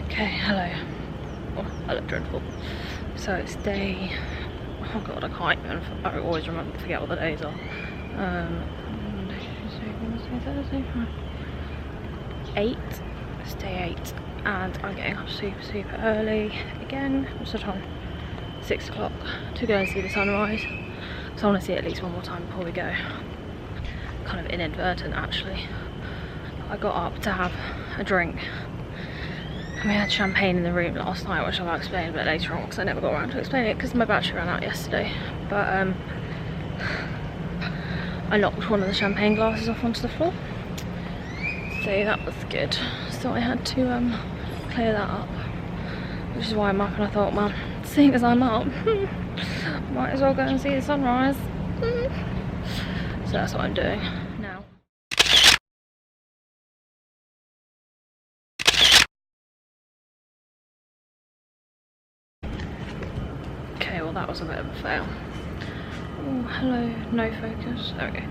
Okay, hello. Oh, I look dreadful. So it's day, oh god, I can't even, I always forget what the days are. Monday, Tuesday, Wednesday, Thursday, Friday. 8, it's day 8, and I'm getting up super early again. What's the time? 6 o'clock to go and see the sunrise. So I want to see it at least one more time before we go. Kind of inadvertent actually. I got up to have a drink. And we had champagne in the room last night, which I'll explain a bit later on because I never got around to explaining it because my battery ran out yesterday. But I knocked one of the champagne glasses off onto the floor, so that was good. So I had to clear that up, which is why I'm up. And I thought, well, seeing as I'm up, might as well go and see the sunrise. So that's what I'm doing now. Okay, well that was a bit of a fail. Oh, hello, no focus. There we go.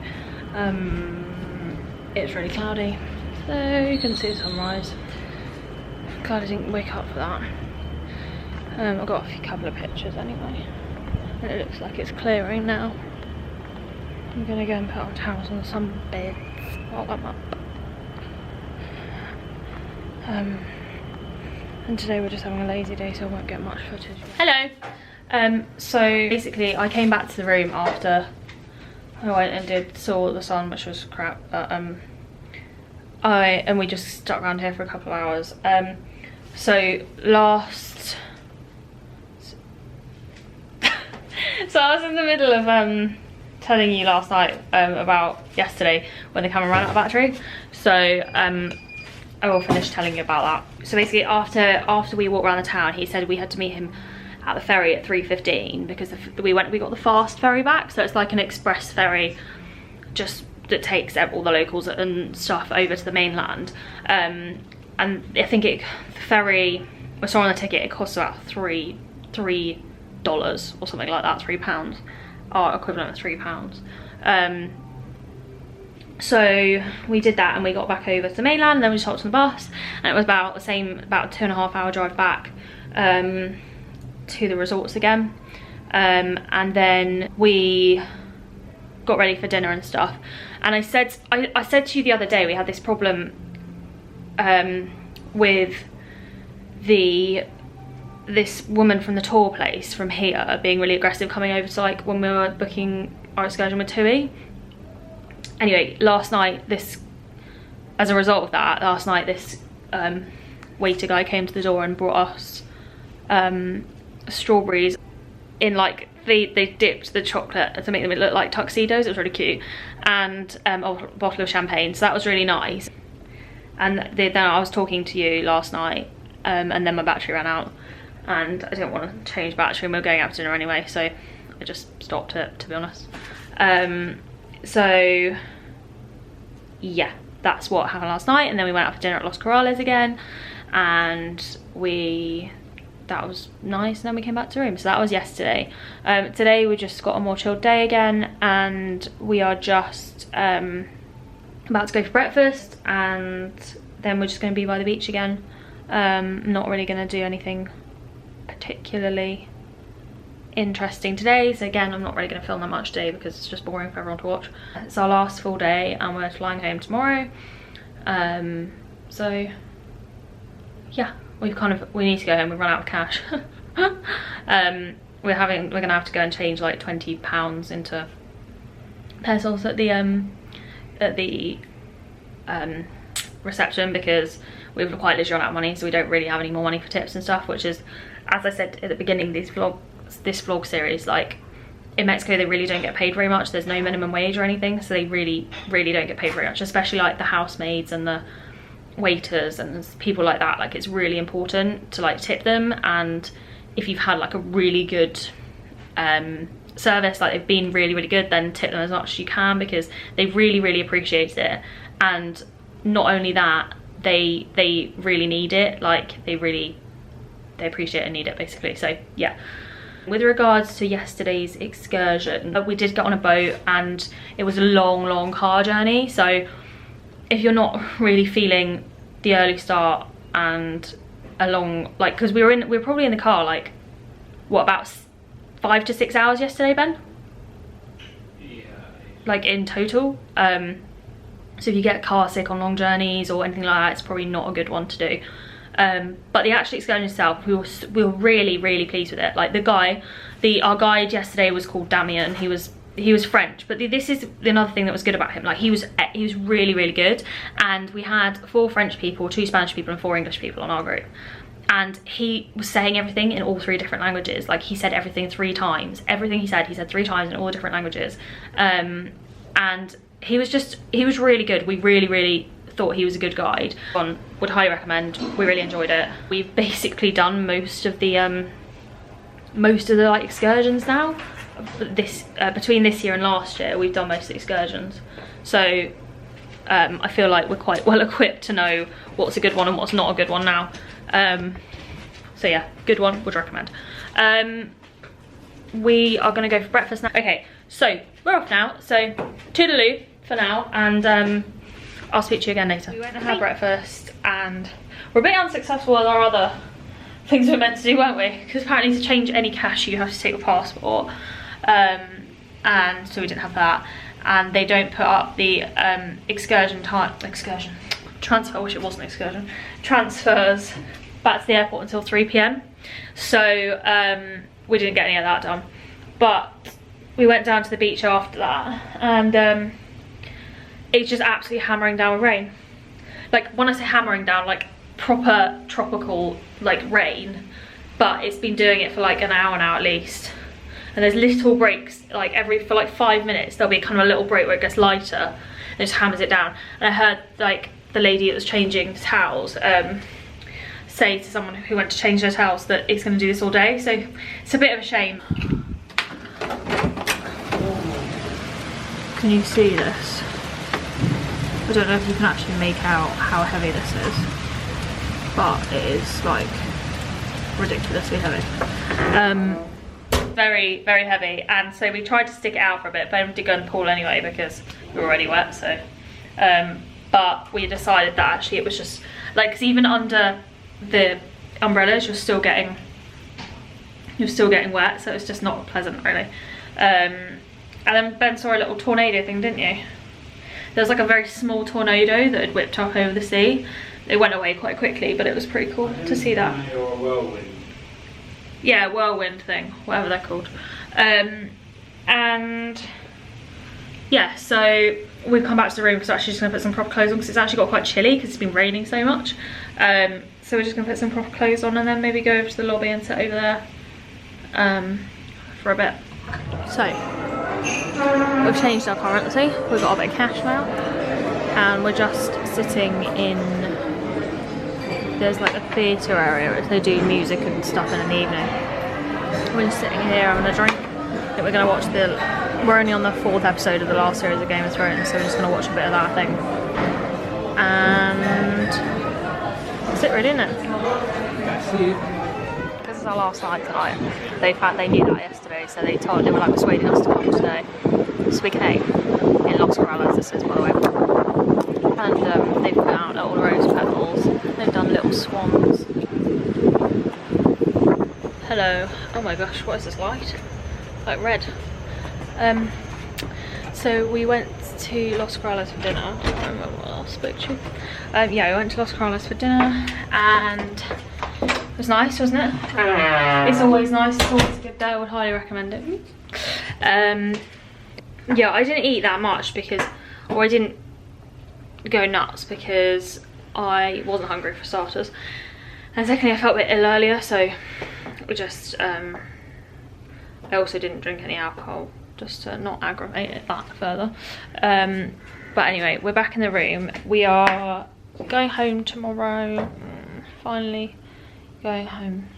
It's really cloudy, so you can see the sunrise. Glad I didn't wake up for that. I've got a couple of pictures anyway. And it looks like it's clearing now. I'm gonna go and put on towels on some beds while I'm up. And today we're just having a lazy day, so I won't get much footage. Hello! So basically I came back to the room after I went and saw the sun, which was crap, but and we just stuck around here for a couple of hours. So I was in the middle of telling you last night about yesterday when the camera ran out of battery. So I will finish telling you about that. So basically after we walked around the town, he said we had to meet him at the ferry at 3:15 because we got the fast ferry back. So it's like an express ferry just that takes all the locals and stuff over to the mainland. And I think the ferry, I saw on the ticket, it costs about $3 or something like that, £3, or equivalent of £3. So we did that and we got back over to the mainland, and then we just hopped on the bus, and it was about the same, about a 2.5 hour drive back to the resorts again. And then we got ready for dinner and stuff, and I said to you the other day we had this problem with this woman from the tour place from here being really aggressive coming over to, like, when we were booking our excursion with TUI. Anyway, last night this waiter guy came to the door and brought us strawberries in, like, they dipped the chocolate to make them look like tuxedos. It was really cute, and a bottle of champagne, so that was really nice. And then I was talking to you last night, and then my battery ran out, and I didn't want to change battery, and we were going out to dinner anyway, so I just stopped it, to be honest. So yeah, that's what happened last night. And then we went out for dinner at Los Corrales again, and that was nice, and then we came back to room. So that was yesterday. Today we just got a more chilled day again, and we are just about to go for breakfast, and then we're just going to be by the beach again. Not really going to do anything particularly interesting today, so again I'm not really going to film that much today because it's just boring for everyone to watch. It's our last full day and we're flying home tomorrow. So yeah, we need to go home. We've run out of cash. We're gonna have to go and change like £20 into pesos at the reception because we've quite literally run out of money, so we don't really have any more money for tips and stuff, which is, as I said at the beginning, this vlog series, like in Mexico they really don't get paid very much. There's no minimum wage or anything, so they really don't get paid very much, especially like the housemaids and the waiters and people like that. Like it's really important to like tip them, and if you've had like a really good service, like they've been really good, then tip them as much as you can, because they really appreciate it. And not only that, they really need it, like they appreciate and need it basically. So yeah. With regards to yesterday's excursion, we did get on a boat and it was a long car journey, so if you're not really feeling the early start and a long, like, because we were probably in the car like what, about 5 to 6 hours yesterday, Ben? Yeah. Like in total. So if you get car sick on long journeys or anything like that, it's probably not a good one to do. But the actual excursion itself, we were really pleased with it. Like our guide yesterday was called Damien. He was French, but this is another thing that was good about him. Like he was really good, and we had 4 French people, 2 Spanish people and 4 English people on our group, and he was saying everything in all 3 different languages. Like he said everything 3 times. Everything he said 3 times in all different languages. And he was really good. We really thought he was a good guide. Would highly recommend. We really enjoyed it. We've basically done most of the like excursions now. Between this year and last year, we've done most of the excursions. So I feel like we're quite well equipped to know what's a good one and what's not a good one now. So yeah, good one, would recommend. We are gonna go for breakfast now. Okay, so we're off now. So toodaloo for now, and I'll speak to you again later. We went and had breakfast, and we're a bit unsuccessful with our other things we were meant to do, weren't we? Because apparently to change any cash you have to take your passport, and so we didn't have that, and they don't put up the transfer, I wish it wasn't excursion, transfers back to the airport until 3 PM. So we didn't get any of that done, but we went down to the beach after that, and it's just absolutely hammering down with rain. Like when I say hammering down, like proper tropical like rain, but it's been doing it for like an hour now at least. And there's little breaks, like for like 5 minutes there'll be kind of a little break where it gets lighter and it just hammers it down. And I heard like the lady that was changing towels say to someone who went to change their towels that it's going to do this all day, so it's a bit of a shame. Can you see this? I don't know if you can actually make out how heavy this is, but it is like ridiculously heavy. Very heavy, and so we tried to stick it out for a bit, but I did go in the pool anyway because we were already wet. So but we decided that actually it was just like, because even under the umbrellas you're still getting wet, so it's just not pleasant really. And then Ben saw a little tornado thing, didn't you? There was like a very small tornado that had whipped up over the sea. It went away quite quickly, but it was pretty cool to see that. Or a whirlwind. Yeah, whirlwind thing, whatever they're called. And yeah, so we've come back to the room because we're actually just gonna put some proper clothes on, because it's actually got quite chilly because it's been raining so much. So we're just gonna put some proper clothes on and then maybe go over to the lobby and sit over there for a bit. So we've changed our currency, we've got a bit of cash now, and we're just sitting in, there's like a theatre area where they do music and stuff in the evening. We're just sitting here having a drink. I think we're going to watch we're only on the 4th episode of the last series of Game of Thrones, so we're just going to watch a bit of that, I think. And that's it really, isn't it? This is our last night tonight. They knew that yesterday, so they were like persuading us to come today. So we came in Los Corrales, this is by the way. And they've put out little rose petals. They've done little swans. Hello. Oh my gosh, what is this light? Like red. So we went to Los Corrales for dinner. I don't remember what else I spoke to. Yeah, we went to Los Corrales for dinner, and it was nice, wasn't it? It's always nice, it's always a good day, I would highly recommend it. Yeah, I didn't eat that much because, or I didn't go nuts because I wasn't hungry for starters, and secondly I felt a bit ill earlier, so we just I also didn't drink any alcohol just to not aggravate it that further. But anyway, we're back in the room. We are going home tomorrow. Finally going home.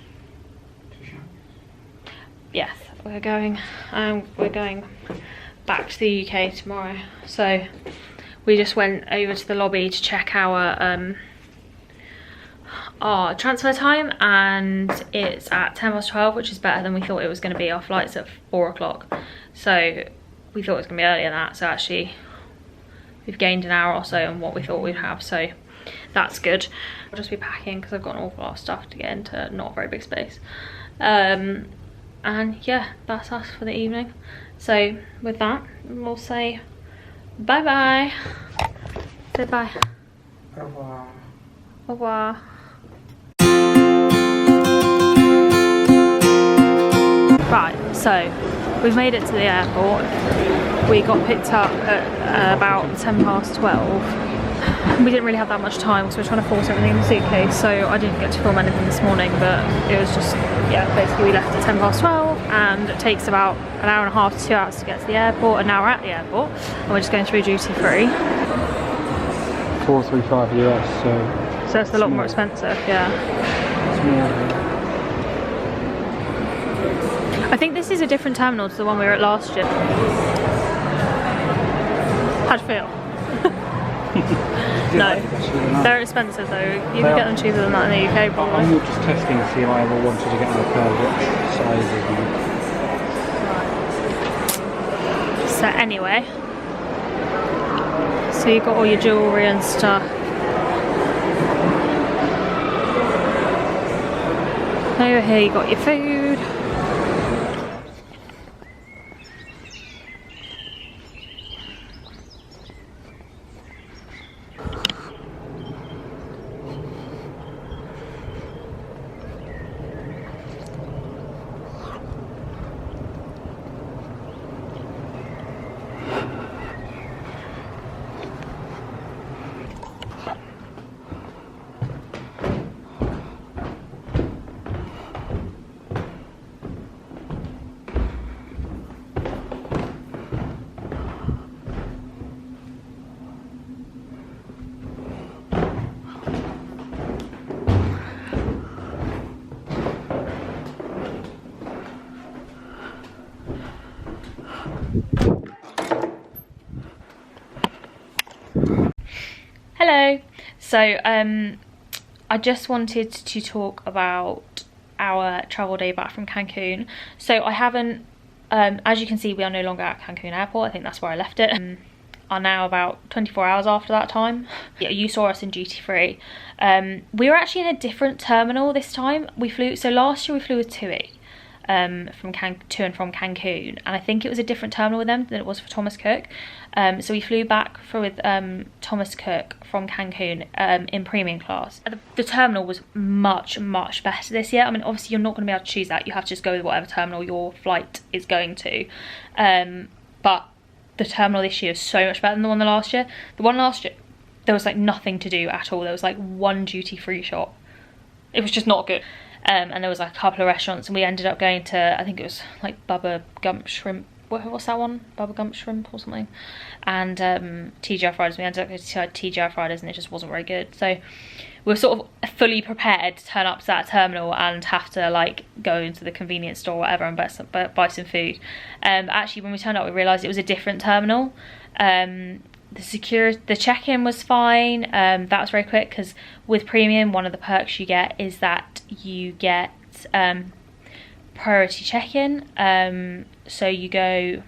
Yes, we're going back to the UK tomorrow. So we just went over to the lobby to check our transfer time, and it's at 12:10, which is better than we thought it was going to be. Our flight's at 4 o'clock, so we thought it was going to be earlier than that. So actually we've gained an hour or so on what we thought we'd have, so that's good. I'll just be packing because I've got an awful lot of stuff to get into not a very big space. And yeah, that's us for the evening. So with that, we'll say bye bye. Say bye. Au revoir. Au revoir. Right, so we've made it to the airport. We got picked up at about 12:10. We didn't really have that much time because we're trying to force everything in the suitcase, so I didn't get to film anything this morning, but it was just, yeah, basically we left at 12:10, and it takes about an hour and a half to 2 hours to get to the airport, and now we're at the airport and we're just going through duty free. $435 US, so it's a lot more expensive, yeah. It's more. I think this is a different terminal to the one we were at last year. How'd you feel? No, they're expensive though. You can get them cheaper than that in the UK probably. I'm just testing to see if I ever wanted to get on a pair, what sizes. So anyway, so you've got all your jewellery and stuff. Over here you got your food. Hello. So I just wanted to talk about our travel day back from Cancun. So I haven't, as you can see, we are no longer at Cancun airport. I think that's where I left it. Are now about 24 hours after that time. Yeah, you saw us in duty free. We were actually in a different terminal this time. So last year we flew with TUI to and from Cancun, and I think it was a different terminal with them than it was for Thomas Cook. So we flew back with Thomas Cook from Cancun in premium class. The terminal was much better this year. I mean, obviously you're not going to be able to choose that. You have to just go with whatever terminal your flight is going to. But the terminal this year is so much better than the one last year. The one last year, there was like nothing to do at all. There was like one duty-free shop. It was just not good. And there was like a couple of restaurants, and we ended up going to, I think it was like Bubba Gump Shrimp. What's that one? Bubba Gump Shrimp or something. And TGI Fridays. We ended up going to TGI Fridays, and it just wasn't very good. So we were sort of fully prepared to turn up to that terminal and have to like go into the convenience store or whatever and buy some food. Actually, when we turned up, we realised it was a different terminal. The check-in was fine. That was very quick, because with premium, one of the perks you get is that you get priority check-in. So you go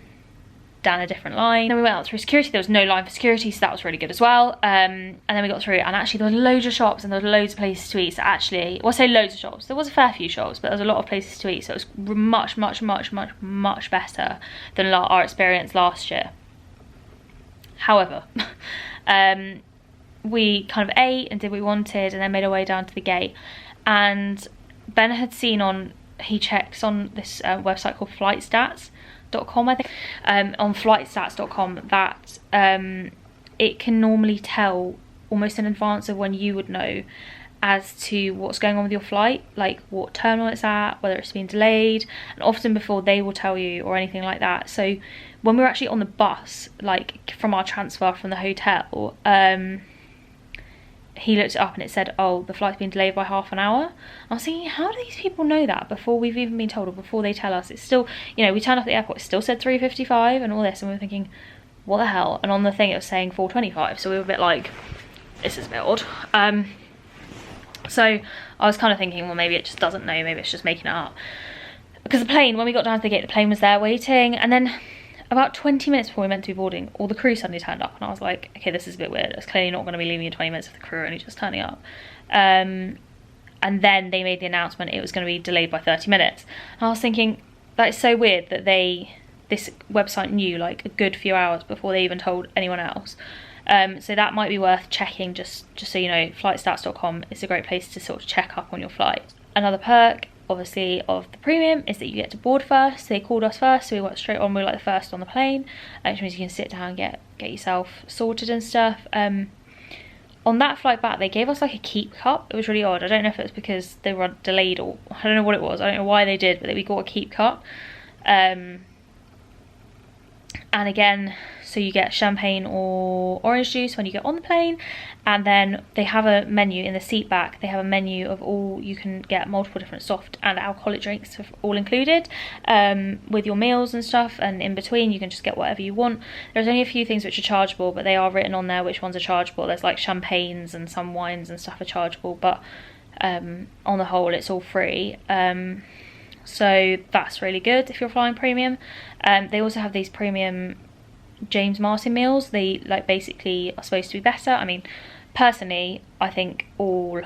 down a different line. Then we went out through security. There was no line for security, so that was really good as well. And then we got through, and actually there were loads of shops and there were loads of places to eat. So actually, well, I say loads of shops, there was a fair few shops, but there was a lot of places to eat. So it was much better than our experience last year. However, we kind of ate and did what we wanted, and then made our way down to the gate. And Ben had seen he checks on this website called flightstats.com, I think, on flightstats.com that it can normally tell almost in advance of when you would know as to what's going on with your flight, like what terminal it's at, whether it's been delayed, and often before they will tell you or anything like that. So when we were actually on the bus, like from our transfer from the hotel, he looked it up and it said, oh, the flight's been delayed by half an hour. I was thinking, how do these people know that before we've even been told, or before they tell us? It's still, you know, we turned up at the airport, it still said 3:55 and all this, and we were thinking, what the hell? And on the thing it was saying 4:25, so we were a bit like, this is a bit odd. So I was kind of thinking, well, maybe it just doesn't know, maybe it's just making it up. Because the plane, when we got down to the gate, the plane was there waiting, and then about 20 minutes before we were meant to be boarding, all the crew suddenly turned up, and I was like, okay, this is a bit weird. It's clearly not going to be leaving in 20 minutes if the crew are only just turning up. And then they made the announcement it was going to be delayed by 30 minutes. And I was thinking, that is so weird that this website knew like a good few hours before they even told anyone else. So that might be worth checking, just so you know. Flightstats.com is a great place to sort of check up on your flight. Another perk, obviously, of the premium is that you get to board first. They called us first, so we went straight on. We were like the first on the plane, which means you can sit down and get yourself sorted and stuff. On that flight back, they gave us like a keep cup. It was really odd. I don't know if it was because they were delayed, or I don't know what it was. I don't know why they did, but we got a keep cup. And again, so you get champagne or orange juice when you get on the plane, and then they have a menu in the seat back. They have a menu of all, you can get multiple different soft and alcoholic drinks all included, with your meals and stuff, and in between you can just get whatever you want. There's only a few things which are chargeable, but they are written on there which ones are chargeable. There's like champagnes and some wines and stuff are chargeable, but on the whole it's all free. So that's really good if you're flying premium. They also have these premium James Martin meals. They like basically are supposed to be better. I mean, personally, I think all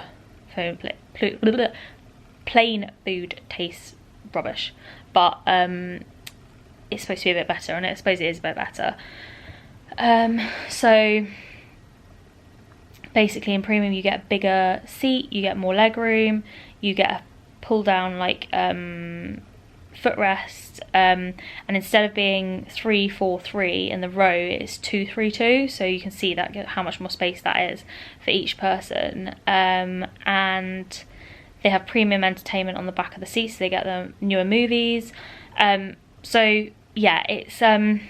plain food tastes rubbish, but it's supposed to be a bit better, and I suppose it is a bit better. So basically in premium you get a bigger seat, you get more leg room, you get a pull down like footrest, and instead of being 3-4-3 in the row, it's 2-3-2, so you can see that how much more space that is for each person. And they have premium entertainment on the back of the seats, so they get the newer movies. So yeah, it's for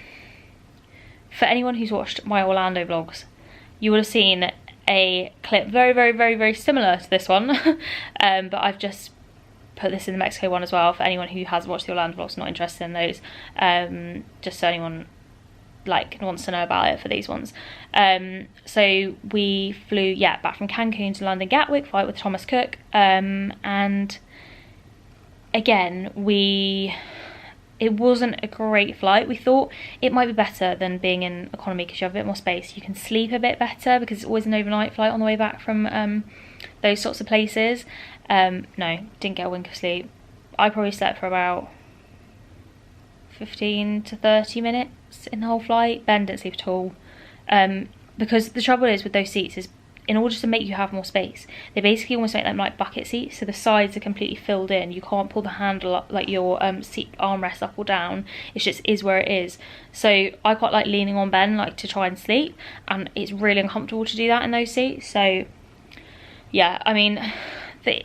anyone who's watched my Orlando vlogs, you would have seen a clip very similar to this one. But I've just put this in the Mexico one as well for anyone who has watched the Orlando vlogs, not interested in those, just so anyone like wants to know about it for these ones. So we flew back from Cancun to London Gatwick, flight with Thomas Cook, and again it wasn't a great flight. We thought it might be better than being in economy because you have a bit more space, you can sleep a bit better because it's always an overnight flight on the way back from those sorts of places. No, didn't get a wink of sleep. I probably slept for about 15 to 30 minutes in the whole flight. Ben didn't sleep at all, because the trouble is with those seats is, in order to make you have more space, they basically almost make them like bucket seats, so the sides are completely filled in. You can't pull the handle up, like your seat armrest up or down. It just is where it is. So I quite like leaning on Ben like to try and sleep, and it's really uncomfortable to do that in those seats. So yeah, I mean,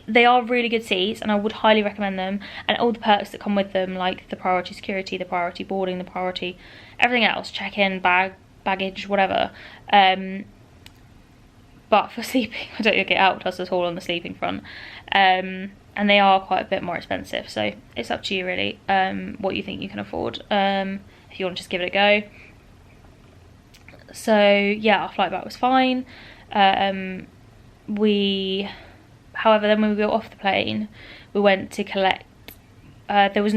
they are really good seats and I would highly recommend them, and all the perks that come with them, like the priority security, the priority boarding, the priority everything else, check-in, baggage, whatever. But for sleeping, I don't get out us at all on the sleeping front, and they are quite a bit more expensive, so it's up to you really, what you think you can afford, if you want to just give it a go. So yeah, our flight back was fine. However, then when we got off the plane, we went to collect. There's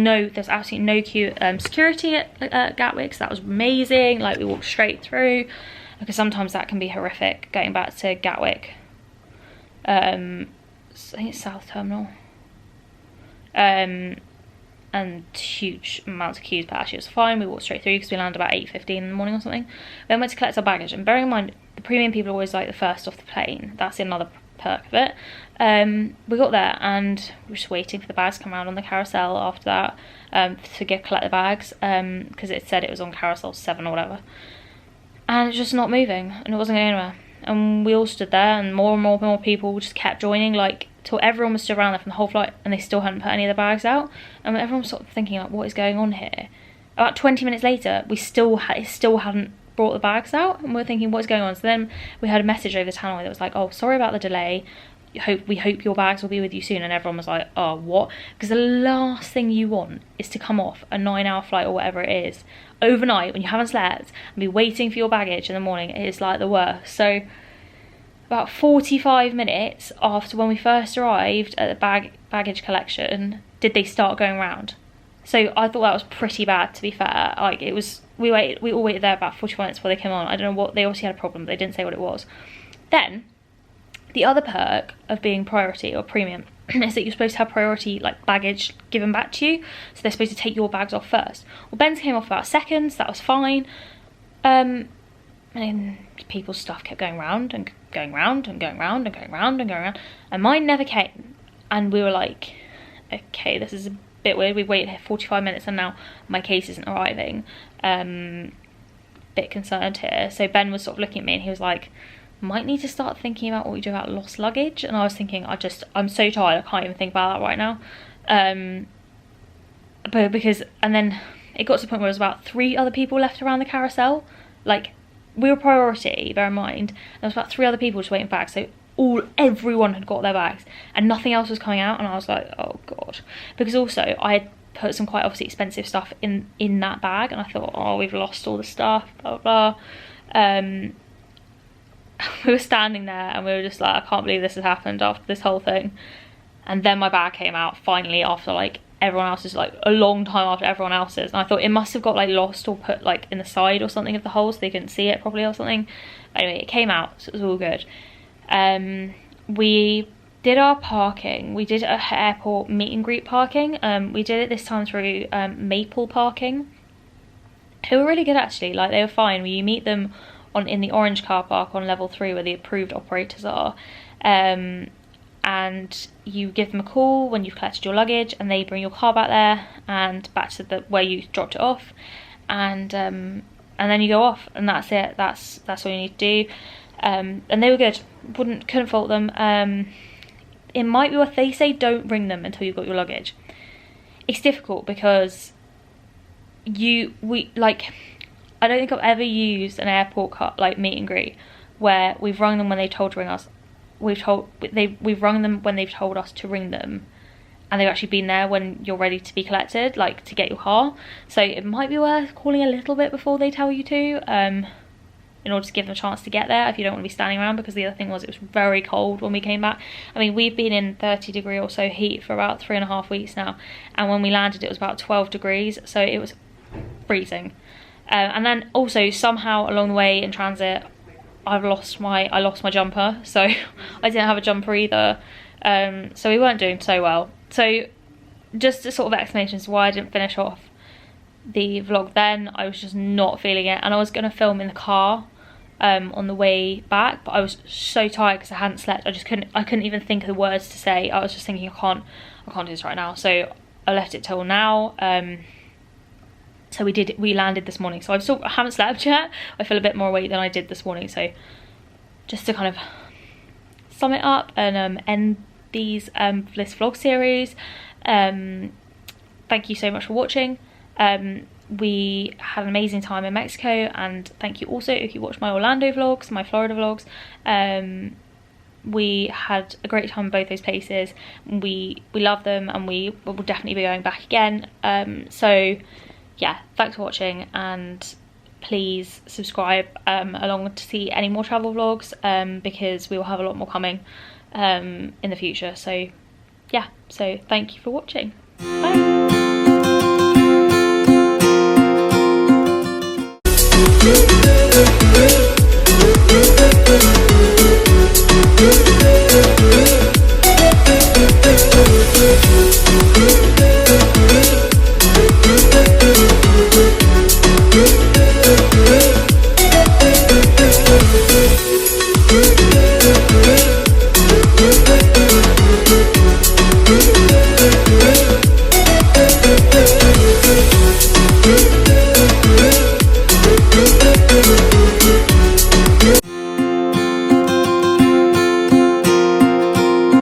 absolutely no queue security at Gatwick, so that was amazing. Like, we walked straight through, because sometimes that can be horrific going back to Gatwick. I think it's South Terminal. And huge amounts of queues, but actually it was fine. We walked straight through because we landed about 8:15 in the morning or something. Then went to collect our baggage, and bearing in mind the premium people are always like the first off the plane. That's another perk of it. We got there and we were just waiting for the bags to come around on the carousel after that, to collect the bags, because it said it was on carousel 7 or whatever, and it's just not moving and it wasn't going anywhere. and we all stood there, and more people just kept joining, like till everyone was stood around there from the whole flight, and they still hadn't put any of their bags out. And everyone was sort of thinking like, what is going on here? About 20 minutes later, we still hadn't brought the bags out, and we were thinking, what's going on? So then we had a message over the tannoy that was like, oh, sorry about the delay, we hope your bags will be with you soon. And everyone was like, oh, what? Because the last thing you want is to come off a 9-hour flight or whatever it is overnight when you haven't slept and be waiting for your baggage in the morning. It is like the worst. So about 45 minutes after when we first arrived at the baggage collection did they start going round. So I thought that was pretty bad, to be fair. Like, it was, we all waited there about 45 minutes before they came on. I don't know what, they obviously had a problem, but they didn't say what it was. Then the other perk of being priority or premium is that you're supposed to have priority, like, baggage given back to you. So they're supposed to take your bags off first. Well, Ben's came off about seconds, that was fine. And then people's stuff kept going round and going round and going round and going round and going round. And mine never came. And we were like, okay, this is a bit weird. We've waited here 45 minutes and now my case isn't arriving. Bit concerned here. So Ben was sort of looking at me and he was like, might need to start thinking about what we do about lost luggage. And I was thinking, I'm so tired, I can't even think about that right now. But because, and then it got to the point where there was about 3 other people left around the carousel. Like, we were priority, bear in mind. There was about 3 other people just waiting for bags. So everyone had got their bags and nothing else was coming out. And I was like, oh God. Because also I had put some quite obviously expensive stuff in that bag. And I thought, oh, we've lost all the stuff, blah, blah, blah. We were standing there and we were just like, I can't believe this has happened after this whole thing. And then my bag came out finally after like everyone else's, like a long time after everyone else's. And I thought it must have got like lost or put like in the side or something of the hole so they couldn't see it properly or something. But anyway, it came out, so it was all good. We did our parking. We did a airport meet and greet parking. We did it this time through Maple Parking, who were really good actually. Like, they were fine. You meet them in the orange car park on level 3 where the approved operators are, and you give them a call when you've collected your luggage and they bring your car back there and back to where you dropped it off, and then you go off, and that's it. That's all you need to do. And they were good. Couldn't fault them. It might be worth, they say don't ring them until you've got your luggage. It's difficult because I don't think I've ever used an airport like meet and greet where we've rung them when they told to ring us. We've rung them when they've told us to ring them, and they've actually been there when you're ready to be collected, like to get your car. So it might be worth calling a little bit before they tell you to, in order to give them a chance to get there if you don't want to be standing around. Because the other thing was, it was very cold when we came back. I mean, we've been in 30-degree or so heat for about 3.5 weeks now, and when we landed it was about 12 degrees, so it was freezing. And then also somehow along the way in transit, I lost my jumper, so I didn't have a jumper either. So we weren't doing so well. So just a sort of explanation as to why I didn't finish off the vlog then. I was just not feeling it, and I was going to film in the car on the way back, but I was so tired because I hadn't slept. I couldn't even think of the words to say. I was just thinking, I can't do this right now. So I left it till now. So we landed this morning, so I haven't slept yet. I feel a bit more awake than I did this morning. So just to kind of sum it up and end this vlog series, thank you so much for watching. We had an amazing time in Mexico, and thank you also if you watched my Orlando vlogs, my Florida vlogs. We had a great time in both those places. We love them, and we will definitely be going back again. So yeah, thanks for watching, and please subscribe along to see any more travel vlogs, because we will have a lot more coming in the future. So yeah, so thank you for watching. Bye.